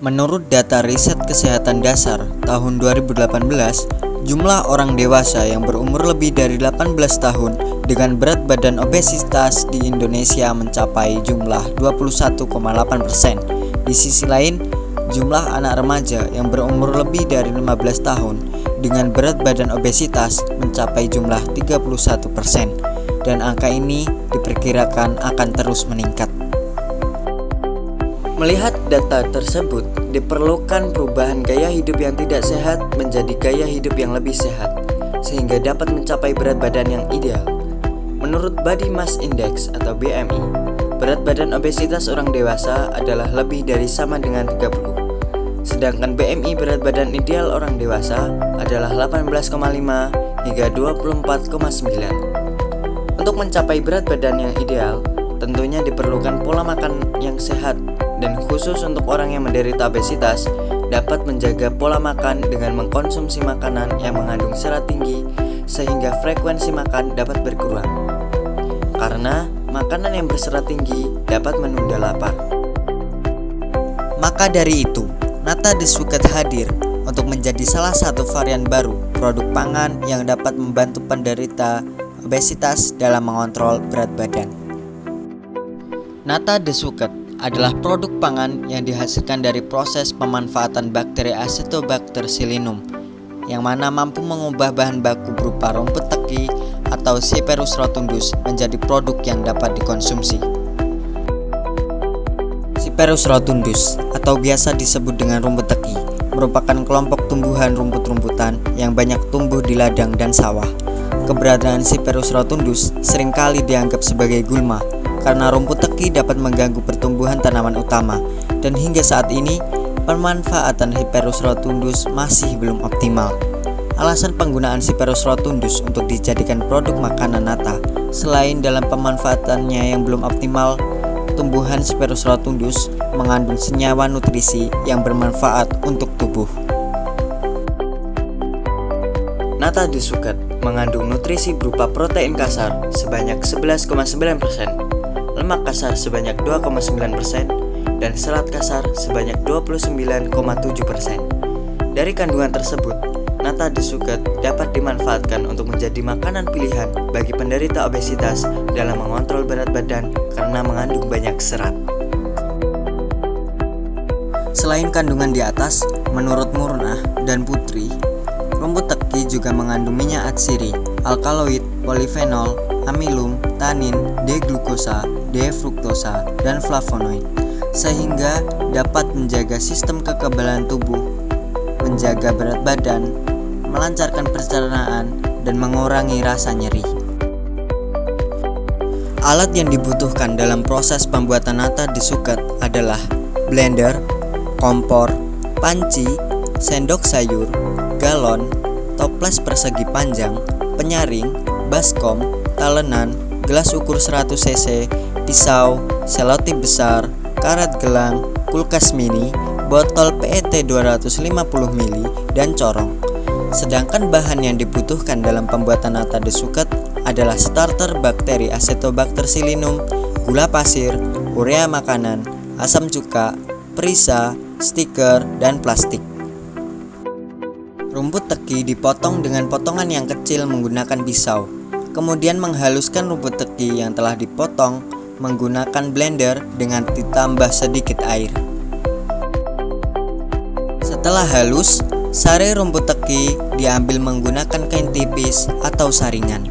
Menurut data Riset Kesehatan Dasar tahun 2018, jumlah orang dewasa yang berumur lebih dari 18 tahun dengan berat badan obesitas di Indonesia mencapai jumlah 21,8%. Di sisi lain, jumlah anak remaja yang berumur lebih dari 15 tahun dengan berat badan obesitas mencapai jumlah 31%, dan angka ini diperkirakan akan terus meningkat. Melihat data tersebut, diperlukan perubahan gaya hidup yang tidak sehat menjadi gaya hidup yang lebih sehat, sehingga dapat mencapai berat badan yang ideal. Menurut Body Mass Index atau BMI, berat badan obesitas orang dewasa adalah lebih dari sama dengan 30. Sedangkan BMI berat badan ideal orang dewasa adalah 18,5 hingga 24,9. Untuk mencapai berat badan yang ideal, tentunya diperlukan pola makan yang sehat, dan khusus untuk orang yang menderita obesitas dapat menjaga pola makan dengan mengkonsumsi makanan yang mengandung serat tinggi sehingga frekuensi makan dapat berkurang. Karena makanan yang berserat tinggi dapat menunda lapar. Maka dari itu, Nata The Suket hadir untuk menjadi salah satu varian baru produk pangan yang dapat membantu penderita obesitas dalam mengontrol berat badan. Nata The Suket adalah produk pangan yang dihasilkan dari proses pemanfaatan bakteri Acetobacter psilynum, yang mana mampu mengubah bahan baku berupa rumput teki atau Cyperus rotundus menjadi produk yang dapat dikonsumsi. Cyperus rotundus atau biasa disebut dengan rumput teki merupakan kelompok tumbuhan rumput-rumputan yang banyak tumbuh di ladang dan sawah. Keberadaan Cyperus rotundus seringkali dianggap sebagai gulma karena rumput teki dapat mengganggu pertumbuhan tanaman utama, dan hingga saat ini pemanfaatan Cyperus rotundus masih belum optimal. Alasan penggunaan Cyperus rotundus untuk dijadikan produk makanan nata, selain dalam pemanfaatannya yang belum optimal, tumbuhan Cyperus rotundus mengandung senyawa nutrisi yang bermanfaat untuk tubuh. Nata The Suket mengandung nutrisi berupa protein kasar sebanyak 11,9%, lemak kasar sebanyak 2,9%, dan serat kasar sebanyak 29,7%. Dari kandungan tersebut, Nata The Suket dapat dimanfaatkan untuk menjadi makanan pilihan bagi penderita obesitas dalam mengontrol berat badan karena mengandung banyak serat. Selain kandungan di atas, menurut Murnah dan Putri, rumput teki juga mengandung minyak atsiri, alkaloid, polifenol, amilum, tanin, D-glukosa, D-fruktosa, dan flavonoid, sehingga dapat menjaga sistem kekebalan tubuh, menjaga berat badan, melancarkan pencernaan, dan mengurangi rasa nyeri. Alat yang dibutuhkan dalam proses pembuatan Nata The Suket adalah blender, kompor, panci, sendok sayur, galon, toples persegi panjang, penyaring, baskom, talenan, gelas ukur 100 cc, pisau, selotip besar, karet gelang, kulkas mini, botol PET 250 ml, dan corong. Sedangkan bahan yang dibutuhkan dalam pembuatan Nata The Suket adalah starter bakteri Acetobacter psilynum, gula pasir, urea makanan, asam cuka, perisa, stiker, dan plastik. Rumput teki dipotong dengan potongan yang kecil menggunakan pisau, kemudian menghaluskan rumput teki yang telah dipotong menggunakan blender dengan ditambah sedikit air. Setelah halus, sari rumput teki diambil menggunakan kain tipis atau saringan.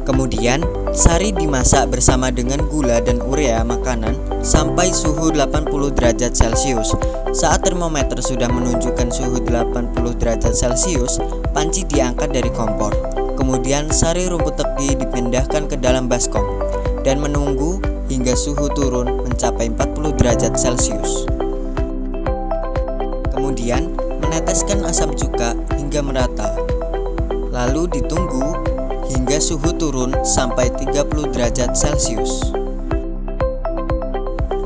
Kemudian, sari dimasak bersama dengan gula dan urea makanan sampai suhu 80 derajat Celcius. Saat termometer sudah menunjukkan suhu 80 derajat Celcius, panci diangkat dari kompor. Kemudian sari rumput teki dipindahkan ke dalam baskom dan menunggu hingga suhu turun mencapai 40 derajat Celcius. Kemudian meneteskan asam cuka hingga merata. Lalu ditunggu hingga suhu turun sampai 30 derajat Celcius.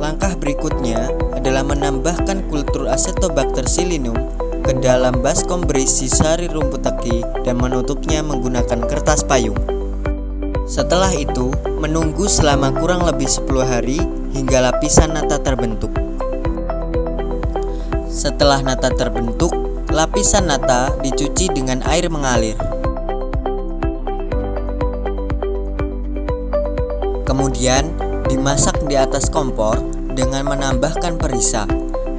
Langkah berikutnya adalah menambahkan kultur Acetobacter psilynum ke dalam baskom berisi sari rumput teki dan menutupnya menggunakan kertas payung. Setelah itu, menunggu selama kurang lebih 10 hari hingga lapisan nata terbentuk. Setelah nata terbentuk, lapisan nata dicuci dengan air mengalir. Kemudian dimasak di atas kompor dengan menambahkan perisa.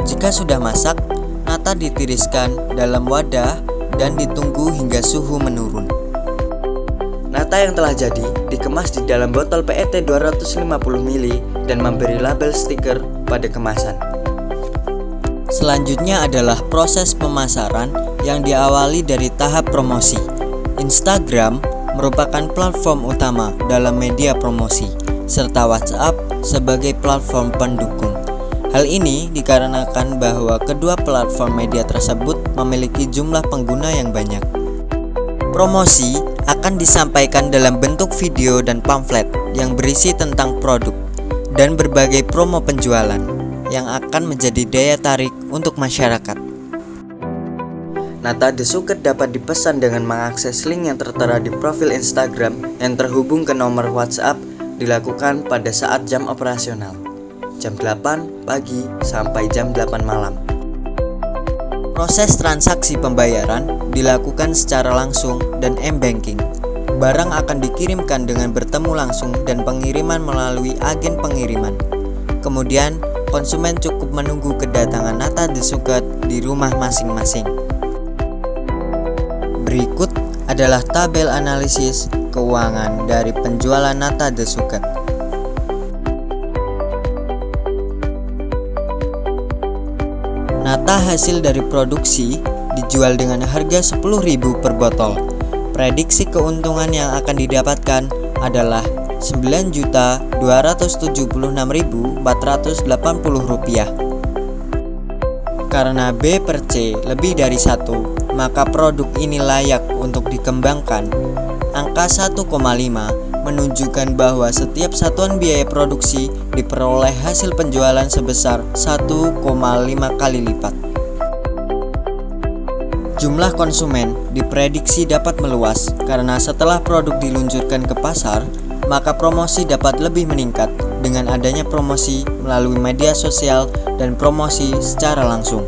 Jika sudah masak, nata ditiriskan dalam wadah dan ditunggu hingga suhu menurun. Nata yang telah jadi dikemas di dalam botol PET 250 ml dan memberi label stiker pada kemasan. Selanjutnya adalah proses pemasaran yang diawali dari tahap promosi. Instagram merupakan platform utama dalam media promosi, serta WhatsApp sebagai platform pendukung. Hal ini dikarenakan bahwa kedua platform media tersebut memiliki jumlah pengguna yang banyak. Promosi akan disampaikan dalam bentuk video dan pamflet yang berisi tentang produk dan berbagai promo penjualan yang akan menjadi daya tarik untuk masyarakat. Nata The Suket dapat dipesan dengan mengakses link yang tertera di profil Instagram yang terhubung ke nomor WhatsApp. Dilakukan pada saat jam operasional, jam 8 pagi sampai jam 8 malam. Proses transaksi pembayaran dilakukan secara langsung dan m-banking. Barang akan dikirimkan dengan bertemu langsung dan pengiriman melalui agen pengiriman. Kemudian, konsumen cukup menunggu kedatangan nata The Suket di rumah masing-masing. Berikut adalah tabel analisis keuangan dari penjualan nata The Suket. Nata hasil dari produksi dijual dengan harga 10.000 per botol. Prediksi keuntungan yang akan didapatkan adalah Rp9.276.480. Karena B per C lebih dari 1, maka produk ini layak untuk dikembangkan. Angka 1,5 menunjukkan bahwa setiap satuan biaya produksi diperoleh hasil penjualan sebesar 1,5 kali lipat. Jumlah konsumen diprediksi dapat meluas karena setelah produk diluncurkan ke pasar, maka promosi dapat lebih meningkat dengan adanya promosi melalui media sosial dan promosi secara langsung.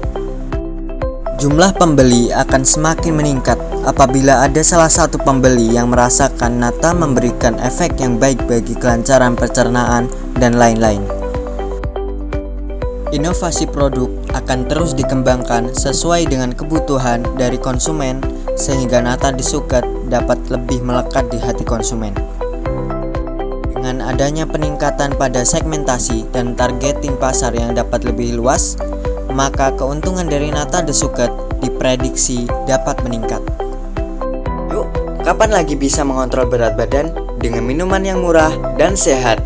Jumlah pembeli akan semakin meningkat apabila ada salah satu pembeli yang merasakan nata memberikan efek yang baik bagi kelancaran pencernaan dan lain-lain. Inovasi produk akan terus dikembangkan sesuai dengan kebutuhan dari konsumen sehingga nata The Suket dapat lebih melekat di hati konsumen. Dengan adanya peningkatan pada segmentasi dan targeting pasar yang dapat lebih luas, maka keuntungan dari nata The Suket diprediksi dapat meningkat. Yuk, kapan lagi bisa mengontrol berat badan dengan minuman yang murah dan sehat?